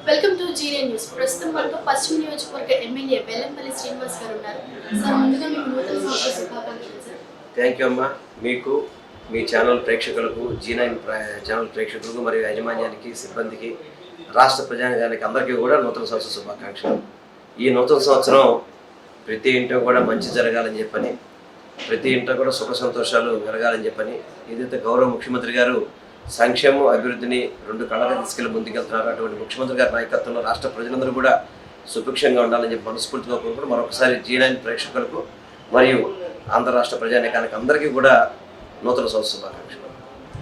Welcome to జీనే news. ప్రస్తుతం మనతో పశ్చిమ నియోజకవర్గ ఎమ్మెల్యే వెల్లంపల్లి శ్రీనివాస్ గారు ఉన్నారు. సార్, ముందుగా మీకు నూతన సంవత్సర శుభాకాంక్షలు సార్. థ్యాంక్ యూ అమ్మా. మీకు, మీ ఛానల్ ప్రేక్షకులకు, జీనైన్ ఛానల్ ప్రేక్షకులకు మరియు యాజమాన్యానికి, సిబ్బందికి, రాష్ట్ర ప్రజానికానికి అందరికీ కూడా నూతన సంవత్సర శుభాకాంక్షలు. ఈ నూతన సంవత్సరం ప్రతి ఇంట్లో కూడా మంచి జరగాలని చెప్పని, ప్రతి ఇంట్లో కూడా సుఖ సంతోషాలు జరగాలని చెప్పని, ఏదైతే గౌరవ ముఖ్యమంత్రి గారు సంక్షేమం అభివృద్ధిని రెండు కళ్ళగా తీసుకెళ్లి ముందుకెళ్తున్నారు, అటువంటి ముఖ్యమంత్రి గారి నాయకత్వంలో రాష్ట్ర ప్రజలందరూ కూడా సుభిక్షంగా ఉండాలని చెప్పి మనస్ఫూర్తిగా కోరుకుంటూ మరొకసారి జీనైన్ ప్రేక్షకులకు మరియు ఆంధ్ర రాష్ట్ర ప్రజానికానికి అందరికీ కూడా నూతన సంవత్సర శుభాకాంక్షలు.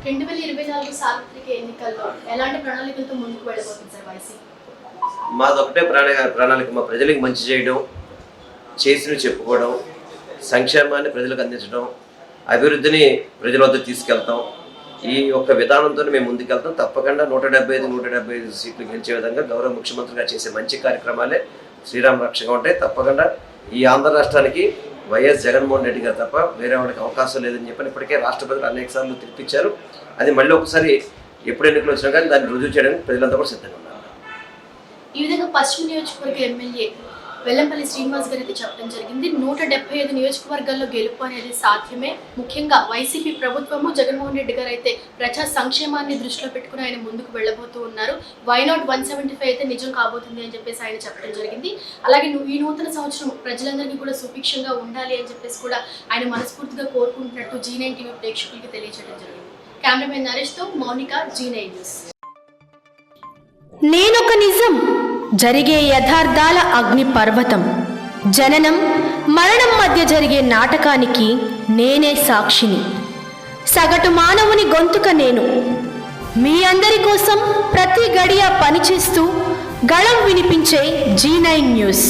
2024 సార్వత్రిక ఎన్నికల్లో ఎలాంటి ప్రణాళికలతో ముందుకు వెళ్ళబోతుంది సార్ వైసీపీ? మాదొకటే ప్రణాళిక, మా ప్రజలకు మంచి చేయడం, చేసినవి చెప్పుకోవడం, సంక్షేమాన్ని ప్రజలకు అందించడం, అభివృద్ధిని ప్రజల వద్ద తీసుకెళ్తాం. ఈ యొక్క విధానంతో మేము ముందుకెళ్తాం. తప్పకుండా 175 సీట్లు గెలిచే విధంగా గౌరవ ముఖ్యమంత్రి గారు చేసే మంచి కార్యక్రమాలే శ్రీరామ రక్షగా ఉంటాయి. తప్పకుండా ఈ ఆంధ్ర రాష్ట్రానికి వైఎస్ జగన్మోహన్ రెడ్డి గారు తప్ప వేరే వాళ్ళకి అవకాశం లేదని చెప్పని ఇప్పటికే రాష్ట్ర ప్రజలు అనేక సార్లు తెప్పించారు. అది మళ్ళీ ఒకసారి ఎప్పుడు ఎన్నికలు వచ్చినా కానీ దాన్ని రుజువు చేయడానికి ప్రజలంతా కూడా సిద్ధంగా ఉన్నారు. ఈ విధంగా పశ్చిమ నియోజకవర్గ ఎమ్మెల్యే వెల్లంపల్లి శ్రీనివాస్ గారు అయితే చెప్పడం జరిగింది. 175 నియోజకవర్గాల్లో గెలుపు అనేది సాధ్యమే. ముఖ్యంగా వైసీపీ ప్రభుత్వము, జగన్మోహన్ రెడ్డి గారు అయితే ప్రజా సంక్షేమాన్ని దృష్టిలో పెట్టుకుని ఆయన ముందుకు వెళ్ళబోతూ ఉన్నారు. వైనాట్ 175 అయితే నిజం కాబోతుంది అని చెప్పేసి ఆయన చెప్పడం జరిగింది. అలాగే ఈ నూతన సంవత్సరం ప్రజలందరినీ కూడా సుభిక్షంగా ఉండాలి అని చెప్పేసి కూడా ఆయన మనస్ఫూర్తిగా కోరుకుంటున్నట్టు G9 టీవీ ప్రేక్షకులకి తెలియజేయడం జరిగింది. కెమెరామెన్ నరేష్తో మౌనిక, G9 న్యూస్. నేనొక నిజం, జరిగే యథార్థాల అగ్ని పర్వతం, జననం మరణం మధ్య జరిగే నాటకానికి నేనే సాక్షిని. సగటు మానవుని గొంతుక నేను. మీ అందరి కోసం ప్రతి గడియ పనిచేస్తూ గళం వినిపించే G9 న్యూస్.